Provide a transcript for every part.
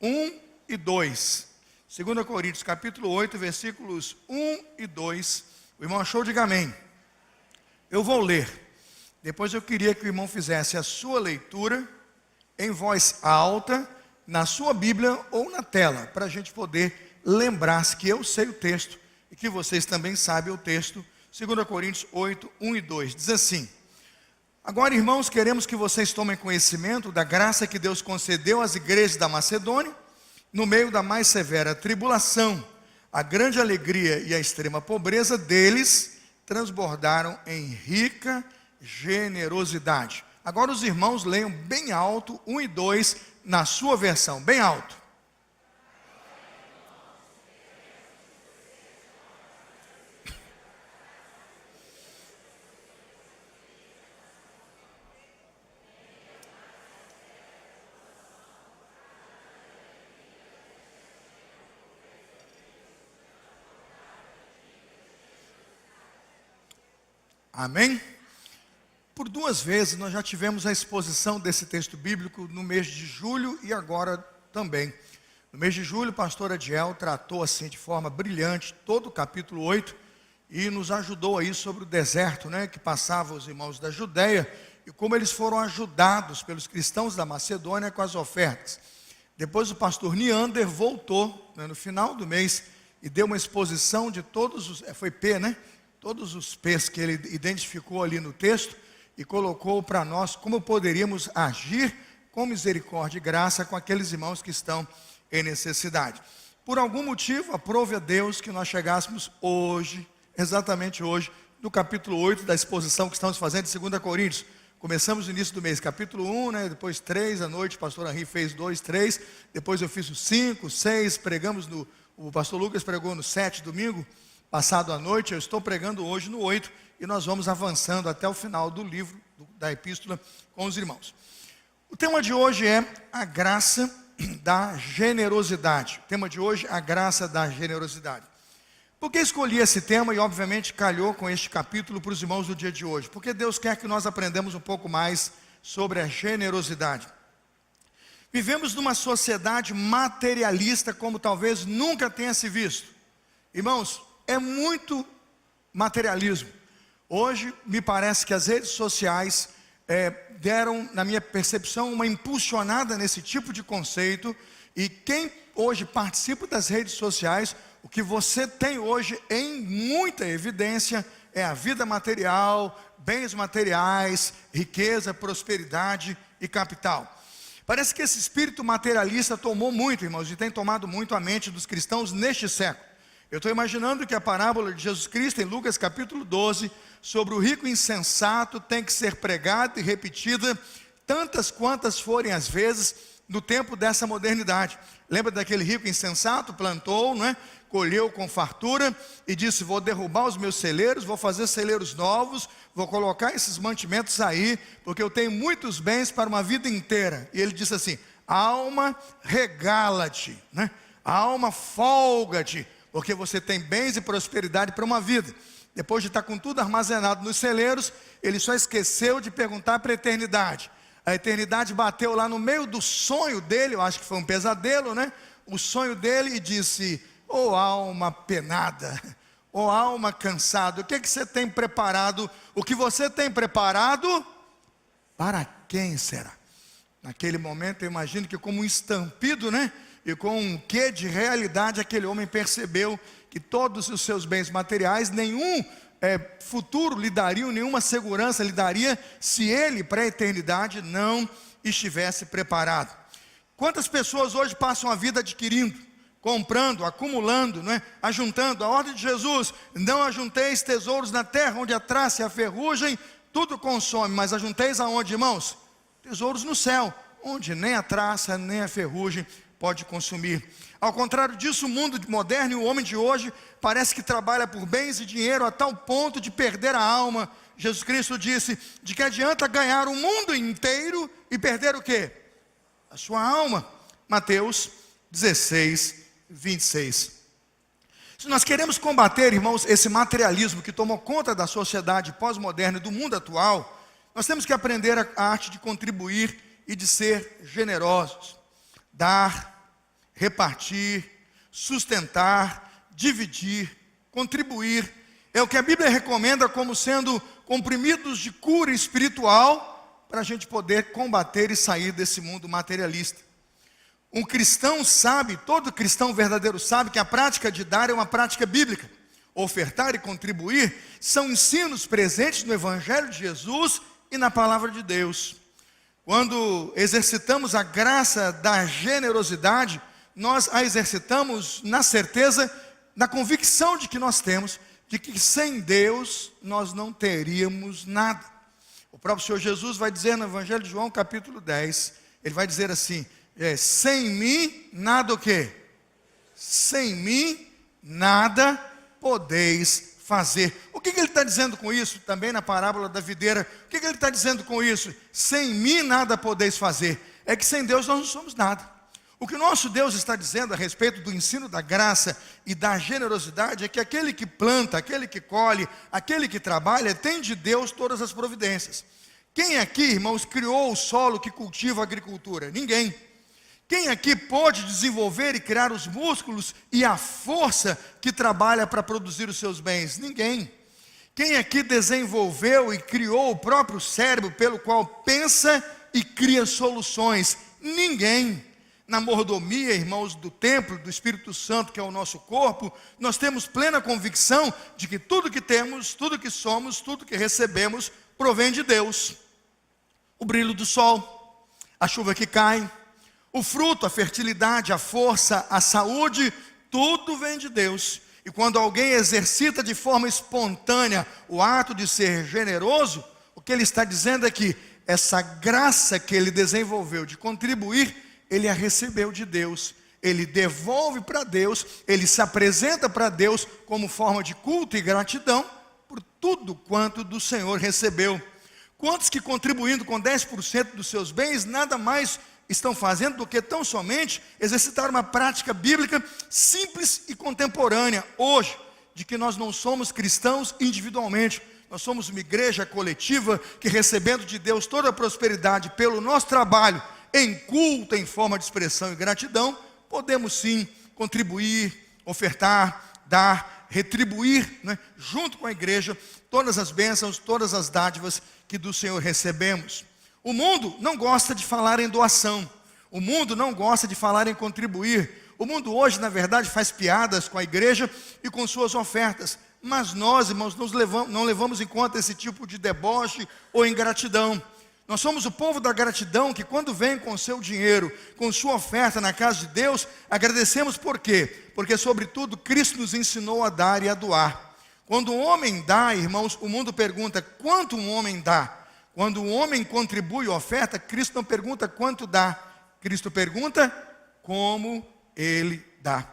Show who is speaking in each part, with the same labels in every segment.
Speaker 1: 1 e 2. 2 Coríntios, capítulo 8, versículos 1 e 2. O irmão achou, diga amém. Eu vou ler. Depois eu queria que o irmão fizesse a sua leitura em voz alta, na sua Bíblia ou na tela, para a gente poder lembrar-se que eu sei o texto e que vocês também sabem o texto. 2 Coríntios 8, 1 e 2. Diz assim: agora, irmãos, queremos que vocês tomem conhecimento da graça que Deus concedeu às igrejas da Macedônia, no meio da mais severa tribulação. A grande alegria e a extrema pobreza deles transbordaram em rica generosidade. Agora os irmãos leiam bem alto 1 e 2 na sua versão, bem alto. Amém? Por 2 vezes nós já tivemos a exposição desse texto bíblico no mês de julho e agora também. No mês de julho, o pastor Adiel tratou assim de forma brilhante todo o capítulo 8 e nos ajudou aí sobre o deserto, que passava os irmãos da Judeia e como eles foram ajudados pelos cristãos da Macedônia com as ofertas. Depois o pastor Neander voltou, no final do mês, e deu uma exposição de todos os, foi P, todos os P's que ele identificou ali no texto e colocou para nós como poderíamos agir com misericórdia e graça com aqueles irmãos que estão em necessidade. Por algum motivo, aprove a Deus que nós chegássemos hoje, exatamente hoje, no capítulo 8 da exposição que estamos fazendo de 2 Coríntios. Começamos no início do mês, capítulo 1, depois 3 à noite, o pastor Henri fez 2, 3, depois eu fiz o 5, 6, pregamos o pastor Lucas pregou no 7, domingo passado à noite, eu estou pregando hoje no 8, e nós vamos avançando até o final do livro, da epístola, com os irmãos. O tema de hoje é a graça da generosidade. O tema de hoje, a graça da generosidade. Por que escolhi esse tema e obviamente calhou com este capítulo para os irmãos do dia de hoje? Porque Deus quer que nós aprendamos um pouco mais sobre a generosidade. Vivemos numa sociedade materialista como talvez nunca tenha se visto. Irmãos, é muito materialismo. Hoje, me parece que as redes sociais deram, na minha percepção, uma impulsionada nesse tipo de conceito. E quem hoje participa das redes sociais, o que você tem hoje em muita evidência é a vida material, bens materiais, riqueza, prosperidade e capital. Parece que esse espírito materialista tomou muito, irmãos, e tem tomado muito a mente dos cristãos neste século. Eu estou imaginando que a parábola de Jesus Cristo, em Lucas capítulo 12, sobre o rico insensato, tem que ser pregada e repetida tantas quantas forem as vezes no tempo dessa modernidade. Lembra daquele rico insensato? Plantou, colheu com fartura e disse: vou derrubar os meus celeiros, vou fazer celeiros novos, vou colocar esses mantimentos aí, porque eu tenho muitos bens para uma vida inteira. E ele disse assim: alma, regala-te, alma, folga-te, porque você tem bens e prosperidade para uma vida. Depois de estar com tudo armazenado nos celeiros, ele só esqueceu de perguntar para a eternidade. A eternidade bateu lá no meio do sonho dele, eu acho que foi um pesadelo, o sonho dele, e disse: ó alma penada, ó alma cansada, o que você tem preparado? O que você tem preparado, para quem será? Naquele momento eu imagino que como um estampido, e com um quê de realidade, aquele homem percebeu que todos os seus bens materiais, nenhum futuro lhe dariam, nenhuma segurança lhe daria, se ele para a eternidade não estivesse preparado. Quantas pessoas hoje passam a vida adquirindo, comprando, acumulando, ajuntando? A ordem de Jesus: não ajunteis tesouros na terra, onde a traça e a ferrugem tudo consome, mas ajunteis aonde, irmãos? Tesouros no céu, onde nem a traça nem a ferrugem pode consumir. Ao contrário disso, o mundo moderno e o homem de hoje parece que trabalha por bens e dinheiro a tal ponto de perder a alma. Jesus Cristo disse: de que adianta ganhar o mundo inteiro e perder o quê? A sua alma. Mateus 16, 26. Se nós queremos combater, irmãos, esse materialismo que tomou conta da sociedade pós-moderna e do mundo atual, nós temos que aprender a arte de contribuir e de ser generosos. Dar, repartir, sustentar, dividir, contribuir. É o que a Bíblia recomenda como sendo comprimidos de cura espiritual para a gente poder combater e sair desse mundo materialista. Um cristão sabe, todo cristão verdadeiro sabe que a prática de dar é uma prática bíblica. Ofertar e contribuir são ensinos presentes no Evangelho de Jesus e na Palavra de Deus. Quando exercitamos a graça da generosidade, nós a exercitamos na certeza, na convicção de que nós temos, de que sem Deus nós não teríamos nada. O próprio Senhor Jesus vai dizer no Evangelho de João, capítulo 10, ele vai dizer assim, sem mim nada o quê? Sem mim nada podeis fazer. O que ele está dizendo com isso? Também na parábola da videira, o que ele está dizendo com isso? Sem mim nada podeis fazer. É que sem Deus nós não somos nada. O que o nosso Deus está dizendo a respeito do ensino da graça e da generosidade é que aquele que planta, aquele que colhe, aquele que trabalha, tem de Deus todas as providências. Quem aqui, irmãos, criou o solo que cultiva a agricultura? Ninguém. Quem aqui pode desenvolver e criar os músculos e a força que trabalha para produzir os seus bens? Ninguém. Quem aqui desenvolveu e criou o próprio cérebro pelo qual pensa e cria soluções? Ninguém. Na mordomia, irmãos, do templo, do Espírito Santo, que é o nosso corpo, nós temos plena convicção de que tudo que temos, tudo que somos, tudo que recebemos, provém de Deus. O brilho do sol, a chuva que cai, o fruto, a fertilidade, a força, a saúde, tudo vem de Deus. E quando alguém exercita de forma espontânea o ato de ser generoso, o que ele está dizendo é que essa graça que ele desenvolveu de contribuir, ele a recebeu de Deus. Ele devolve para Deus, ele se apresenta para Deus como forma de culto e gratidão por tudo quanto do Senhor recebeu. Quantos que contribuindo com 10% dos seus bens, nada mais estão fazendo do que tão somente exercitar uma prática bíblica simples e contemporânea hoje, de que nós não somos cristãos individualmente, nós somos uma igreja coletiva que, recebendo de Deus toda a prosperidade pelo nosso trabalho em culto, em forma de expressão e gratidão, podemos sim contribuir, ofertar, dar, retribuir, né, junto com a igreja, todas as bênçãos, todas as dádivas que do Senhor recebemos. O mundo não gosta de falar em doação. O mundo não gosta de falar em contribuir. O mundo hoje, na verdade, faz piadas com a igreja e com suas ofertas. Mas nós, irmãos, não levamos em conta esse tipo de deboche ou ingratidão. Nós somos o povo da gratidão que, quando vem com seu dinheiro, com sua oferta na casa de Deus, agradecemos por quê? Porque, sobretudo, Cristo nos ensinou a dar e a doar. Quando um homem dá, irmãos, o mundo pergunta quanto um homem dá. Quando um homem contribui ou oferta, Cristo não pergunta quanto dá. Cristo pergunta como ele dá.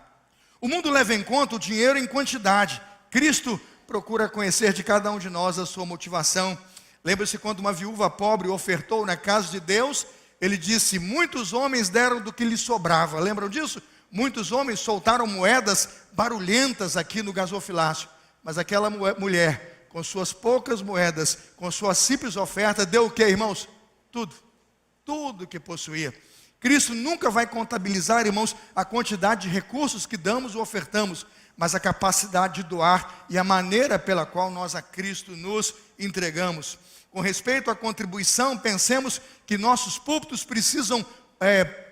Speaker 1: O mundo leva em conta o dinheiro em quantidade. Cristo procura conhecer de cada um de nós a sua motivação. Lembra-se quando uma viúva pobre ofertou na casa de Deus, ele disse, muitos homens deram do que lhes sobrava. Lembram disso? Muitos homens soltaram moedas barulhentas aqui no gasofilácio. Mas aquela mulher, com suas poucas moedas, com sua simples oferta, deu o que, irmãos? Tudo. Tudo que possuía. Cristo nunca vai contabilizar, irmãos, a quantidade de recursos que damos ou ofertamos, mas a capacidade de doar e a maneira pela qual nós a Cristo nos entregamos. Com respeito à contribuição, pensemos que nossos púlpitos precisam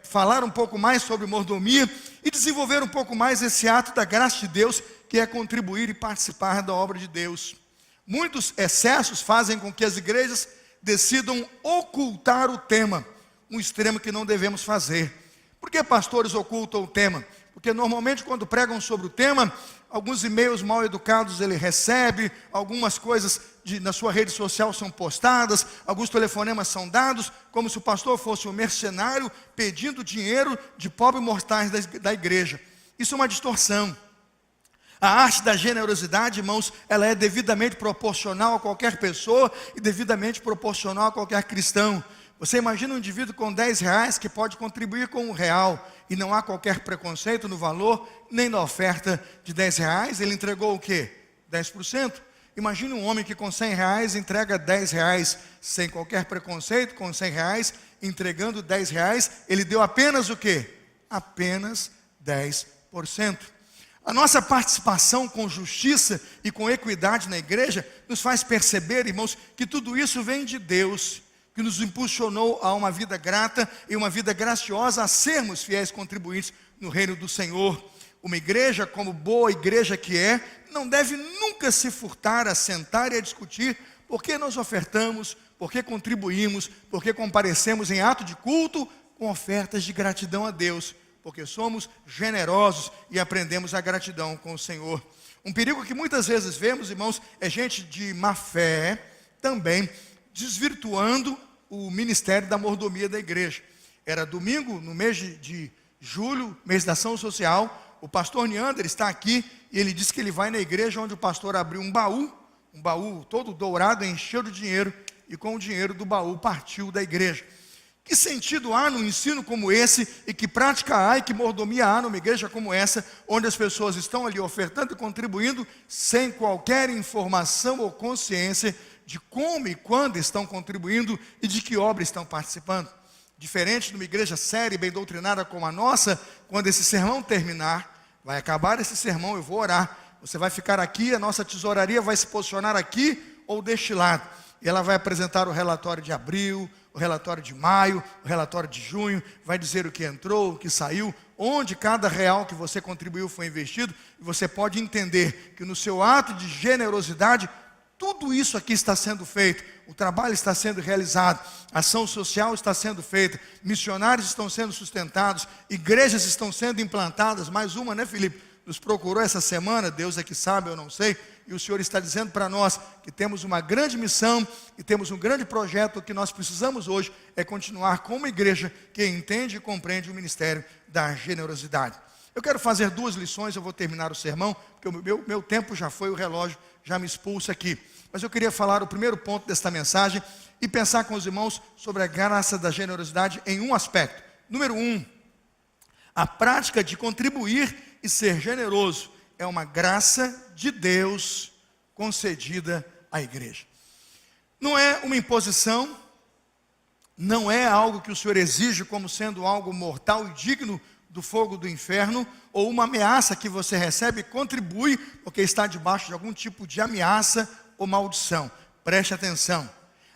Speaker 1: falar um pouco mais sobre mordomia e desenvolver um pouco mais esse ato da graça de Deus, que é contribuir e participar da obra de Deus. Muitos excessos fazem com que as igrejas decidam ocultar o tema, um extremo que não devemos fazer. Por que pastores ocultam o tema? Porque normalmente quando pregam sobre o tema, alguns e-mails mal educados ele recebe, algumas coisas na sua rede social são postadas, alguns telefonemas são dados, como se o pastor fosse um mercenário pedindo dinheiro de pobres mortais da igreja. Isso é uma distorção. A arte da generosidade, irmãos, ela é devidamente proporcional a qualquer pessoa e devidamente proporcional a qualquer cristão. Você imagina um indivíduo com 10 reais que pode contribuir com R$1 e não há qualquer preconceito no valor, nem na oferta de 10 reais, ele entregou o quê? 10%. Imagine um homem que com 100 reais entrega 10 reais, sem qualquer preconceito, com 100 reais, entregando 10 reais, ele deu apenas o quê? Apenas 10%. A nossa participação com justiça e com equidade na igreja nos faz perceber, irmãos, que tudo isso vem de Deus, que nos impulsionou a uma vida grata e uma vida graciosa, a sermos fiéis contribuintes no reino do Senhor. Uma igreja, como boa igreja que é, não deve nunca se furtar a sentar e a discutir por que nós ofertamos, por que contribuímos, por que comparecemos em ato de culto com ofertas de gratidão a Deus, porque somos generosos e aprendemos a gratidão com o Senhor. Um perigo que muitas vezes vemos, irmãos, é gente de má fé também desvirtuando o ministério da mordomia da igreja. Era domingo, no mês de julho, mês da ação social, o pastor Neander está aqui e ele disse que ele vai na igreja onde o pastor abriu um baú todo dourado, encheu de dinheiro, e com o dinheiro do baú partiu da igreja. Que sentido há num ensino como esse, e que prática há e que mordomia há numa igreja como essa, onde as pessoas estão ali ofertando e contribuindo sem qualquer informação ou consciência de como e quando estão contribuindo e de que obra estão participando? Diferente de uma igreja séria e bem doutrinada como a nossa, quando esse sermão terminar, vai acabar esse sermão, eu vou orar, você vai ficar aqui, a nossa tesouraria vai se posicionar aqui ou deste lado, e ela vai apresentar o relatório de abril, o relatório de maio, o relatório de junho, vai dizer o que entrou, o que saiu, onde cada real que você contribuiu foi investido, e você pode entender que no seu ato de generosidade, tudo isso aqui está sendo feito, o trabalho está sendo realizado, a ação social está sendo feita, missionários estão sendo sustentados, igrejas estão sendo implantadas, mais uma, né, Felipe? Nos procurou essa semana, Deus é que sabe, eu não sei, e o Senhor está dizendo para nós que temos uma grande missão e temos um grande projeto. O que nós precisamos hoje é continuar como uma igreja que entende e compreende o ministério da generosidade. Eu quero fazer 2 lições, eu vou terminar o sermão, porque o meu tempo já foi, o relógio já me expulsa aqui. Mas eu queria falar o primeiro ponto desta mensagem e pensar com os irmãos sobre a graça da generosidade em um aspecto. Número 1, a prática de contribuir e ser generoso é uma graça de Deus concedida à igreja. Não é uma imposição, não é algo que o Senhor exige como sendo algo mortal e digno do fogo do inferno, ou uma ameaça que você recebe e contribui porque está debaixo de algum tipo de ameaça ou maldição. Preste atenção,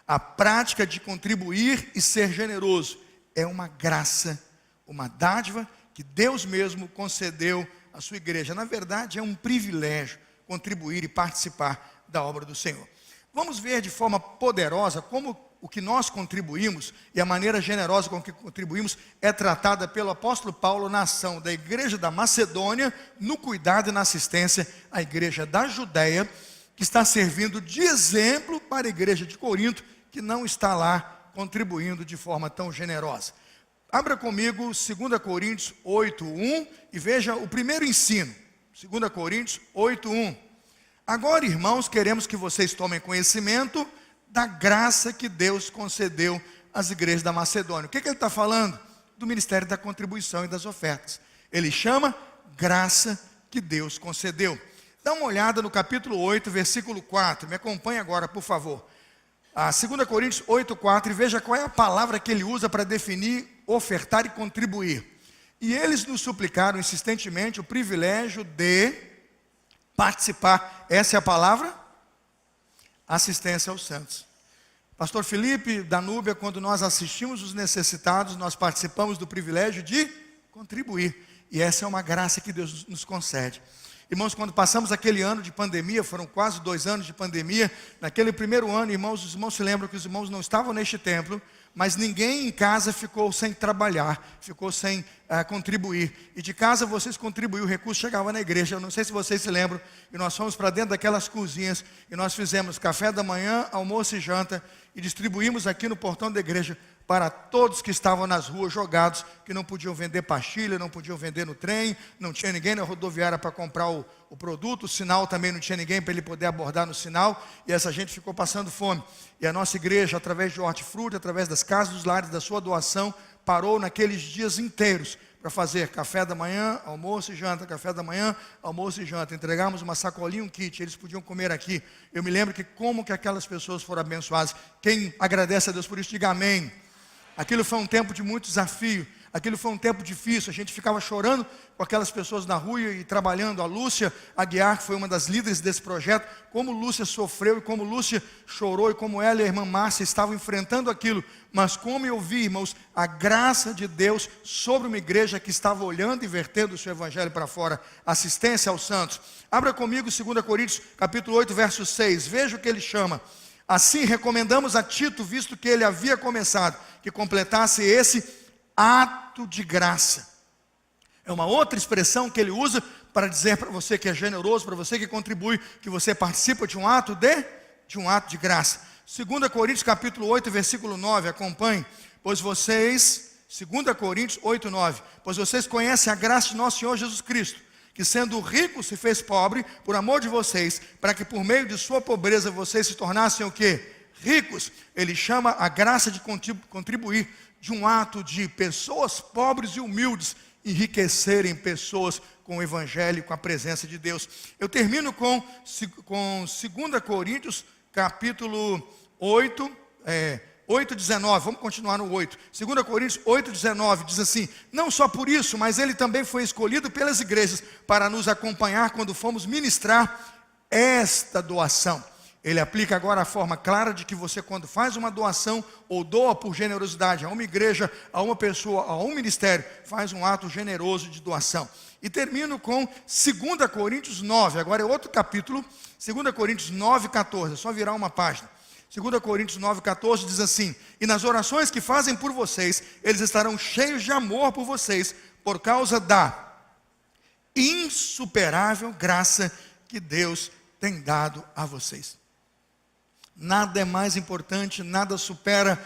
Speaker 1: a prática de contribuir e ser generoso é uma graça, uma dádiva que Deus mesmo concedeu à sua igreja. Na verdade, é um privilégio contribuir e participar da obra do Senhor. Vamos ver de forma poderosa como o que nós contribuímos e a maneira generosa com que contribuímos é tratada pelo apóstolo Paulo na ação da igreja da Macedônia, no cuidado e na assistência à igreja da Judéia, que está servindo de exemplo para a igreja de Corinto, que não está lá contribuindo de forma tão generosa. Abra comigo 2 Coríntios 8:1 e veja o primeiro ensino. 2 Coríntios 8:1. Agora, irmãos, queremos que vocês tomem conhecimento da graça que Deus concedeu às igrejas da Macedônia. O que ele está falando? Do ministério da contribuição e das ofertas. Ele chama graça que Deus concedeu. Dá uma olhada no capítulo 8, versículo 4. Me acompanhe agora, por favor. 2 Coríntios 8:4, e veja qual é a palavra que ele usa para definir ofertar e contribuir. E eles nos suplicaram insistentemente o privilégio de participar. Essa é a palavra? Assistência aos santos. Pastor Felipe, da Núbia, quando nós assistimos os necessitados, nós participamos do privilégio de contribuir. E essa é uma graça que Deus nos concede. Irmãos, quando passamos aquele ano de pandemia, foram quase 2 anos de pandemia, naquele primeiro ano, irmãos, os irmãos se lembram que os irmãos não estavam neste templo, mas ninguém em casa ficou sem trabalhar, ficou sem contribuir. E de casa vocês contribuíram, o recurso chegava na igreja. Eu não sei se vocês se lembram, e nós fomos para dentro daquelas cozinhas, e nós fizemos café da manhã, almoço e janta, e distribuímos aqui no portão da igreja, para todos que estavam nas ruas jogados, que não podiam vender pastilha, não podiam vender no trem, não tinha ninguém na rodoviária para comprar o produto, o sinal também não tinha ninguém para ele poder abordar no sinal, e essa gente ficou passando fome. E a nossa igreja, através de hortifruti, através das casas dos lares, da sua doação, parou naqueles dias inteiros para fazer café da manhã, almoço e janta, café da manhã, almoço e janta. Entregamos uma sacolinha, um kit, eles podiam comer aqui. Eu me lembro que como que aquelas pessoas foram abençoadas. Quem agradece a Deus por isso, diga amém. Aquilo foi um tempo de muito desafio. Aquilo foi um tempo difícil, a gente ficava chorando com aquelas pessoas na rua e trabalhando. A Lúcia Aguiar, que foi uma das líderes desse projeto, como Lúcia sofreu e como Lúcia chorou, e como ela e a irmã Márcia estavam enfrentando aquilo. Mas como eu vi, irmãos, a graça de Deus sobre uma igreja que estava olhando e vertendo o seu evangelho para fora. Assistência aos santos. Abra comigo 2 Coríntios capítulo 8, verso 6. Veja o que ele chama: assim recomendamos a Tito, visto que ele havia começado, que completasse esse ato de graça. É uma outra expressão que ele usa para dizer para você que é generoso, para você que contribui, que você participa de um ato de graça. 2 Coríntios capítulo 8, versículo 9, acompanhe. Pois vocês, 2 Coríntios 8, 9, pois vocês conhecem a graça de nosso Senhor Jesus Cristo, que sendo rico se fez pobre por amor de vocês, para que por meio de sua pobreza vocês se tornassem o quê? Ricos. Ele chama a graça de contribuir, de um ato de pessoas pobres e humildes enriquecerem pessoas com o evangelho, com a presença de Deus. Eu termino com 2 Coríntios capítulo 8, 8:19, vamos continuar no 8. 2 Coríntios 8:19 diz assim: não só por isso, mas ele também foi escolhido pelas igrejas para nos acompanhar quando fomos ministrar esta doação. Ele aplica agora a forma clara de que você, quando faz uma doação ou doa por generosidade a uma igreja, a uma pessoa, a um ministério, faz um ato generoso de doação. E termino com 2 Coríntios 9, agora é outro capítulo, 2 Coríntios 9:14, é só virar uma página. 2 Coríntios 9:14 diz assim: e nas orações que fazem por vocês, eles estarão cheios de amor por vocês, por causa da insuperável graça que Deus tem dado a vocês. Nada é mais importante, nada supera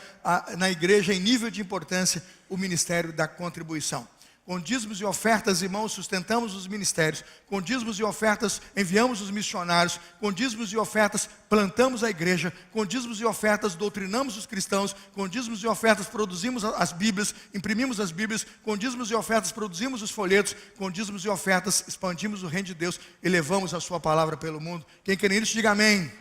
Speaker 1: na igreja em nível de importância o ministério da contribuição. Com dízimos e ofertas, irmãos, sustentamos os ministérios. Com dízimos e ofertas, enviamos os missionários. Com dízimos e ofertas, plantamos a igreja. Com dízimos e ofertas, doutrinamos os cristãos. Com dízimos e ofertas, produzimos as Bíblias, imprimimos as Bíblias. Com dízimos e ofertas, produzimos os folhetos. Com dízimos e ofertas, expandimos o reino de Deus e levamos a sua palavra pelo mundo. Quem quer isso, diga amém.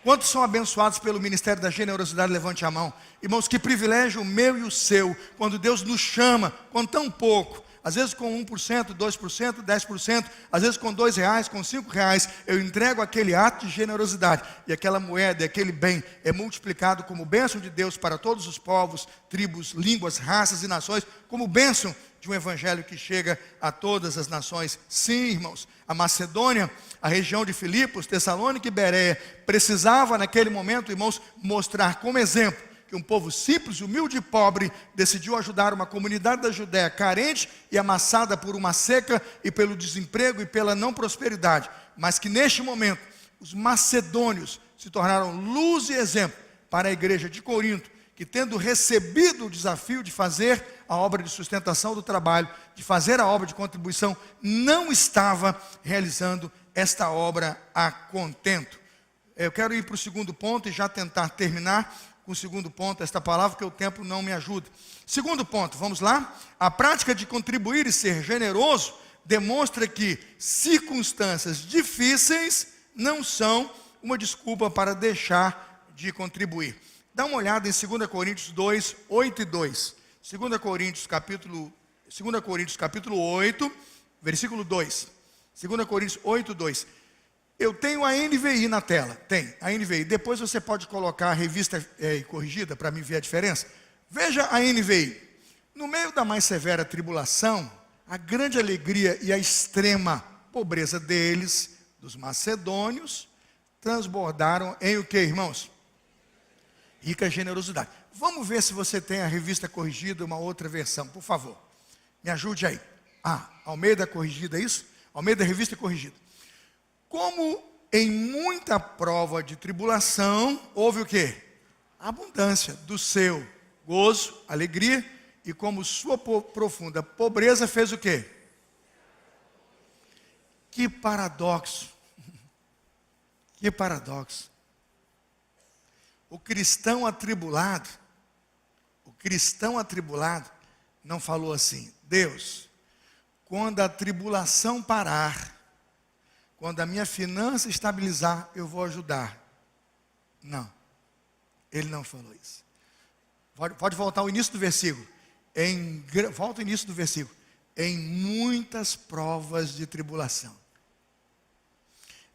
Speaker 1: Quantos são abençoados pelo ministério da generosidade? Levante a mão. Irmãos, que privilégio o meu e o seu, quando Deus nos chama com tão pouco, às vezes com 1%, 2%, 10%, às vezes com R$2, com R$5, eu entrego aquele ato de generosidade, e aquela moeda, aquele bem é multiplicado como bênção de Deus para todos os povos, tribos, línguas, raças e nações, como bênção de um evangelho que chega a todas as nações. Sim, irmãos, a Macedônia, a região de Filipos, Tessalônica e Bereia, precisava naquele momento, irmãos, mostrar como exemplo que um povo simples, humilde e pobre decidiu ajudar uma comunidade da Judéia carente e amassada por uma seca e pelo desemprego e pela não prosperidade, mas que neste momento os macedônios se tornaram luz e exemplo para a igreja de Corinto, que tendo recebido o desafio de fazer a obra de sustentação do trabalho, de fazer a obra de contribuição, não estava realizando esta obra a contento. Eu quero ir para o segundo ponto e já tentar terminar com o segundo ponto, esta palavra, que o tempo não me ajuda. Segundo ponto, vamos lá? A prática de contribuir e ser generoso demonstra que circunstâncias difíceis não são uma desculpa para deixar de contribuir. Dá uma olhada em 2 Coríntios 2, 8 e 2. 2 Coríntios capítulo 8, versículo 2. 2 Coríntios 8, 2. Eu tenho a NVI na tela. Tem a NVI. Depois você pode colocar a revista corrigida para me ver a diferença. Veja a NVI. No meio da mais severa tribulação, a grande alegria e a extrema pobreza deles, dos macedônios, transbordaram em o que, irmãos? Rica generosidade. Vamos ver se você tem a revista corrigida, uma outra versão, por favor. Me ajude aí. Almeida corrigida, é isso? Almeida revista corrigida. Como em muita prova de tribulação, houve o quê? Abundância do seu gozo, alegria, e como sua profunda pobreza fez o quê? Que paradoxo. Que paradoxo. O cristão atribulado não falou assim: Deus, quando a tribulação parar, quando a minha finança estabilizar, eu vou ajudar. Não, ele não falou isso. Pode voltar ao início do versículo. Volta ao início do versículo. Em muitas provas de tribulação.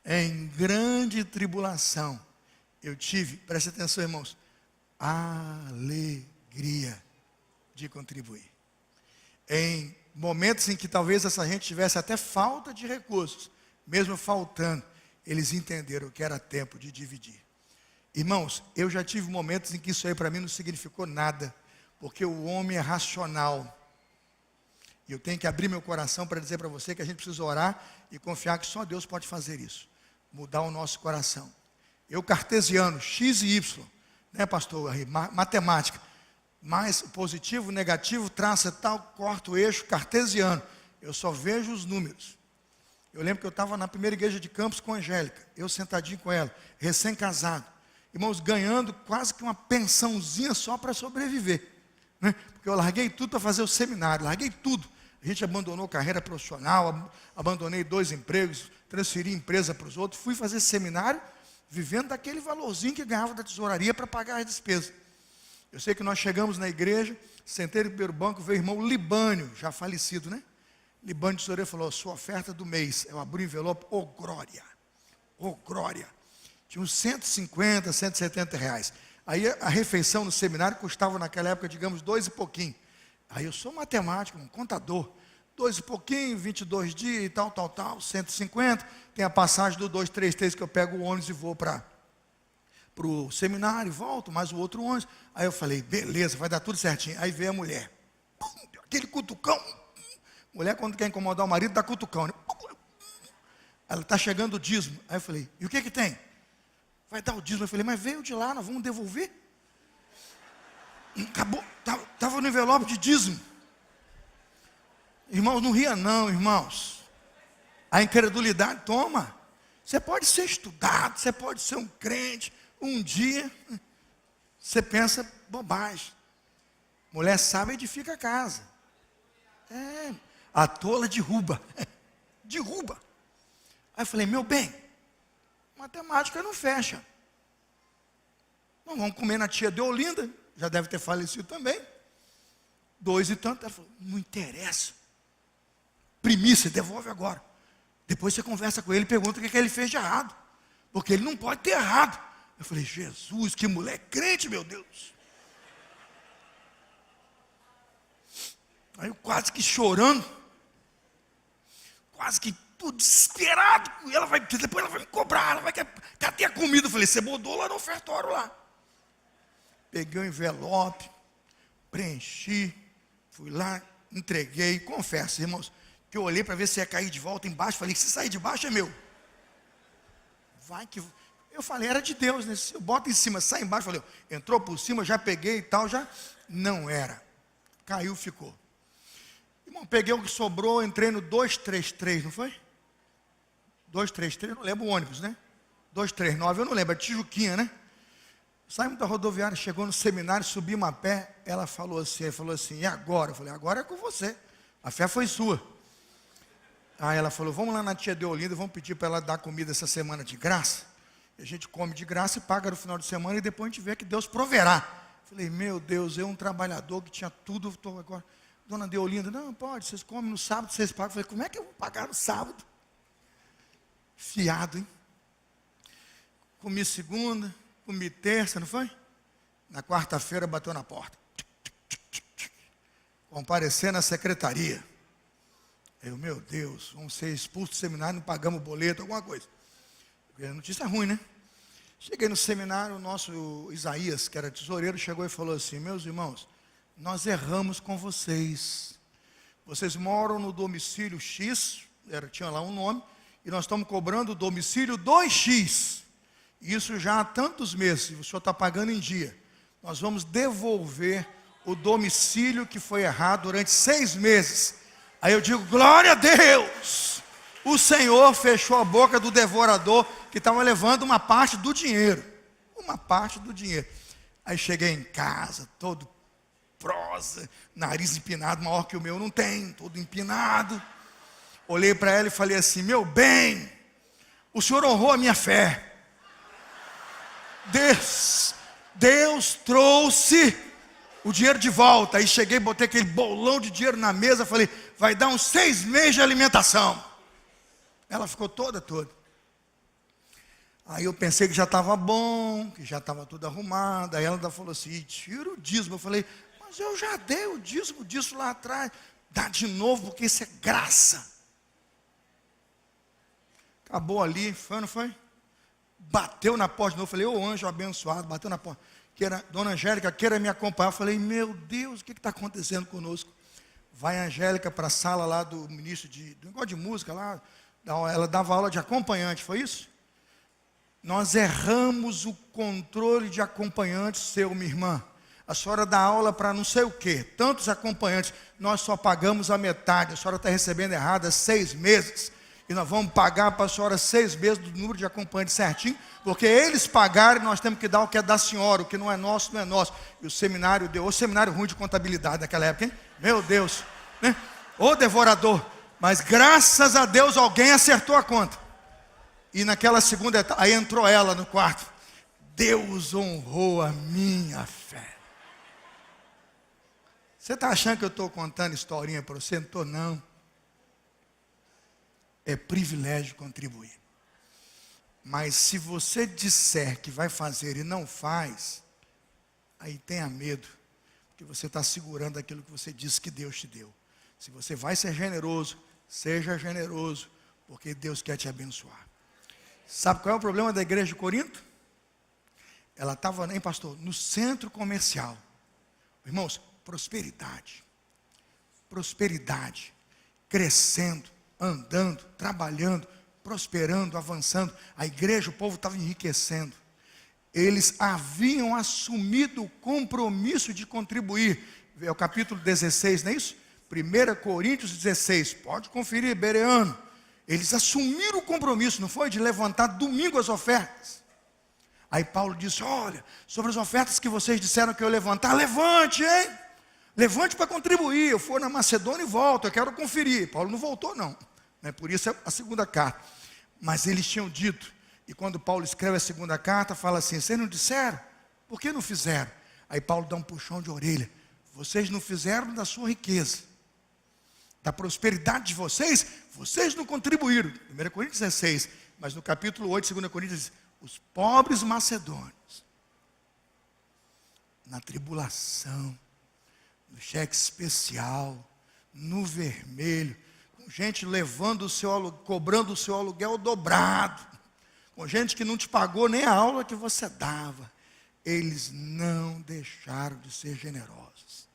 Speaker 1: Em grande tribulação. Eu tive, preste atenção, irmãos, alegria de contribuir. Em momentos em que talvez essa gente tivesse até falta de recursos, mesmo faltando, eles entenderam que era tempo de dividir. Irmãos, eu já tive momentos em que isso aí para mim não significou nada, porque o homem é racional. E eu tenho que abrir meu coração para dizer para você que a gente precisa orar e confiar que só Deus pode fazer isso. Mudar o nosso coração. Eu cartesiano, X e Y, né, pastor? Matemática. Mais positivo, negativo, traça tal, corta o eixo, cartesiano. Eu só vejo os números. Eu lembro que eu estava na primeira igreja de Campos com a Angélica, eu sentadinho com ela, recém-casado. Irmãos, ganhando quase que uma pensãozinha só para sobreviver. Né? Porque eu larguei tudo para fazer o seminário, larguei tudo. A gente abandonou carreira profissional, abandonei 2 empregos, transferi empresa para os outros, fui fazer seminário, vivendo daquele valorzinho que ganhava da tesouraria para pagar as despesas. Eu sei que nós chegamos na igreja, sentei no primeiro banco, veio o irmão Libânio, já falecido, né? Libânio de tesoureiro falou, sua oferta do mês. Eu abri o envelope, glória, glória. Tinha uns 150, 170 reais. Aí a refeição no seminário custava naquela época, digamos, 2 e pouquinho. Aí eu sou matemático, um contador. 2 e pouquinho, 22 dias e tal, 150. Tem a passagem do 233 que eu pego o ônibus e vou para o seminário, volto, mais o outro ônibus. Aí eu falei, beleza, vai dar tudo certinho. Aí veio a mulher. Aquele cutucão. Mulher, quando quer incomodar o marido, dá cutucão. Né? Ela está chegando o dízimo. Aí eu falei, e o que tem? Vai dar o dízimo. Eu falei, mas veio de lá, nós vamos devolver? Acabou, estava no envelope de dízimo. Irmãos, não ria não, irmãos. A incredulidade, toma. Você pode ser estudado, você pode ser um crente. Um dia, você pensa bobagem. Mulher sábia edifica a casa. A tola derruba. Derruba. Aí eu falei, meu bem, matemática não fecha. Não vamos comer na tia Deolinda, já deve ter falecido também. 2 e tanto. Ela falou, não interessa. Primícia, devolve agora. Depois você conversa com ele e pergunta o que ele fez de errado. Porque ele não pode ter errado. Eu falei, Jesus, que mulher crente, meu Deus. Aí eu quase que chorando. Quase que tudo desesperado. Depois ela vai me cobrar, ela vai cadê a comida? Eu falei, você botou lá no ofertório lá. Peguei o envelope, preenchi, fui lá, entreguei. Confesso, irmãos, que eu olhei para ver se ia cair de volta embaixo. Falei, se sair de baixo é meu. Vai que... Eu falei, era de Deus, né? Eu boto em cima, sai embaixo. Falei, entrou por cima, já peguei e tal, já. Não era. Caiu, ficou. Irmão, peguei o que sobrou, entrei no 233, não foi? 233, não lembro o ônibus, né? 239, eu não lembro, é Tijuquinha, né? Saímos da rodoviária, chegou no seminário, subimos a pé, ela falou assim, e agora? Eu falei, agora é com você, a fé foi sua. Aí ela falou, vamos lá na tia Deolinda, vamos pedir para ela dar comida essa semana de graça. E a gente come de graça e paga no final de semana e depois a gente vê que Deus proverá. Falei, meu Deus, eu um trabalhador que tinha tudo, estou agora... Dona Deolinda, não, pode, vocês comem no sábado, vocês pagam. Falei, como é que eu vou pagar no sábado? Fiado, hein? Comi segunda, comi terça, não foi? Na quarta-feira bateu na porta. Comparecer na secretaria. Eu, meu Deus, vamos ser expulsos do seminário, não pagamos o boleto, alguma coisa. Porque a notícia é ruim, né? Cheguei no seminário, o nosso Isaías, que era tesoureiro, chegou e falou assim, meus irmãos, nós erramos com vocês. Vocês moram no domicílio X, tinha lá um nome, e nós estamos cobrando o domicílio 2X. Isso já há tantos meses, e o senhor está pagando em dia. Nós vamos devolver o domicílio que foi errado durante 6 meses. Aí eu digo, glória a Deus! O Senhor fechou a boca do devorador que estava levando uma parte do dinheiro. Uma parte do dinheiro. Aí cheguei em casa, todo prosa, nariz empinado, maior que o meu não tem, todo empinado. Olhei para ela e falei assim, meu bem, o senhor honrou a minha fé. Deus trouxe o dinheiro de volta. Aí cheguei, botei aquele bolão de dinheiro na mesa, falei, vai dar uns 6 meses de alimentação. Ela ficou toda. Aí eu pensei que já estava bom, que já estava tudo arrumado. Aí ela ainda falou assim, tira o dízimo. Eu falei, mas eu já dei o dízimo disso lá atrás. Dá de novo, porque isso é graça. Acabou ali, foi ou não foi? Bateu na porta de novo. Falei, ô anjo abençoado, bateu na porta. Dona Angélica, queira me acompanhar. Eu falei, meu Deus, o que está acontecendo conosco? Vai a Angélica para a sala lá do ministro do negócio de música lá. Ela dava aula de acompanhante, foi isso? Nós erramos o controle de acompanhantes seu, minha irmã. A senhora dá aula para não sei o quê, tantos acompanhantes, nós só pagamos a metade, a senhora está recebendo errado há 6 meses, e nós vamos pagar para a senhora 6 meses do número de acompanhantes certinho, porque eles pagaram e nós temos que dar o que é da senhora, o que não é nosso, não é nosso. E o seminário deu, o seminário ruim de contabilidade naquela época, hein? Meu Deus, né? Ô devorador, mas graças a Deus alguém acertou a conta. E naquela segunda etapa, aí entrou ela no quarto. Deus honrou a minha fé. Você está achando que eu estou contando historinha para você? Não estou, não. É privilégio contribuir. Mas se você disser que vai fazer e não faz, aí tenha medo, porque você está segurando aquilo que você disse que Deus te deu. Se você vai ser generoso, seja generoso, porque Deus quer te abençoar. Sabe qual é o problema da igreja de Corinto? Ela estava, hein, pastor, no centro comercial. Irmãos, prosperidade, crescendo, andando, trabalhando, prosperando, avançando. A igreja, o povo estava enriquecendo. Eles haviam assumido o compromisso de contribuir. É o capítulo 16, não é isso? 1 Coríntios 16, pode conferir, Bereano. Eles assumiram o compromisso, não foi? De levantar domingo as ofertas. Aí Paulo disse, olha, sobre as ofertas que vocês disseram que eu ia levantar, levante, hein? Levante para contribuir. Eu for na Macedônia e volto, eu quero conferir. Paulo não voltou, não. Por isso é a segunda carta. Mas eles tinham dito, e quando Paulo escreve a segunda carta, fala assim, vocês não disseram? Por que não fizeram? Aí Paulo dá um puxão de orelha. Vocês não fizeram da sua riqueza, da prosperidade de vocês, vocês não contribuíram. 1 Coríntios 16, mas no capítulo 8, 2 Coríntios diz, os pobres macedônios, na tribulação, no cheque especial, no vermelho, com gente levando cobrando o seu aluguel dobrado, com gente que não te pagou nem a aula que você dava, eles não deixaram de ser generosos,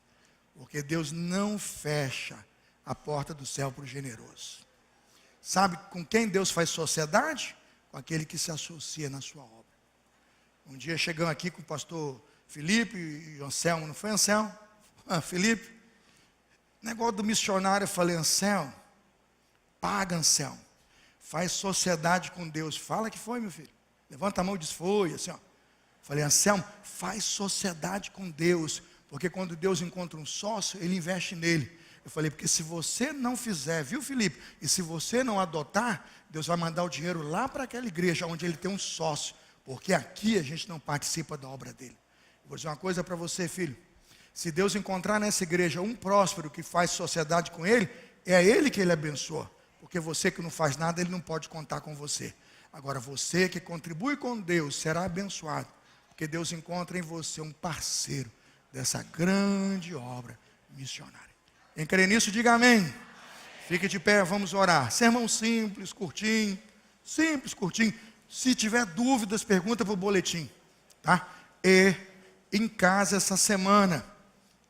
Speaker 1: porque Deus não fecha a porta do céu para o generoso. Sabe com quem Deus faz sociedade? Com aquele que se associa na sua obra. Um dia chegamos aqui com o pastor Felipe e Anselmo, não foi Anselmo? Felipe, negócio do missionário, eu falei, Anselmo, paga Anselmo, faz sociedade com Deus. Fala que foi, meu filho. Levanta a mão e diz, foi, assim, ó. Falei, Anselmo, faz sociedade com Deus, porque quando Deus encontra um sócio, Ele investe nele. Eu falei, porque se você não fizer, viu, Felipe? E se você não adotar, Deus vai mandar o dinheiro lá para aquela igreja, onde ele tem um sócio. Porque aqui a gente não participa da obra dele. Vou dizer uma coisa para você, filho. Se Deus encontrar nessa igreja um próspero que faz sociedade com ele, é ele que ele abençoa. Porque você que não faz nada, ele não pode contar com você. Agora, você que contribui com Deus, será abençoado. Porque Deus encontra em você um parceiro dessa grande obra missionária. Quem crê nisso, diga amém. Fique de pé, vamos orar. Sermão simples, curtinho. Simples, curtinho. Se tiver dúvidas, pergunta para o boletim. Tá? E em casa essa semana,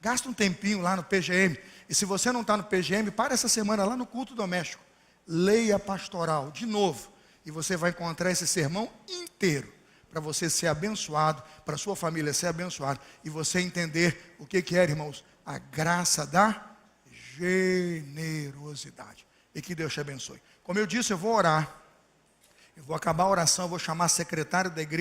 Speaker 1: gasta um tempinho lá no PGM. E se você não está no PGM, para essa semana lá no culto doméstico. Leia a pastoral de novo. E você vai encontrar esse sermão inteiro. Para você ser abençoado, para a sua família ser abençoada. E você entender o que é, irmãos, a graça da generosidade. E que Deus te abençoe. Como eu disse, eu vou orar. Eu vou acabar a oração, eu vou chamar a secretária da igreja.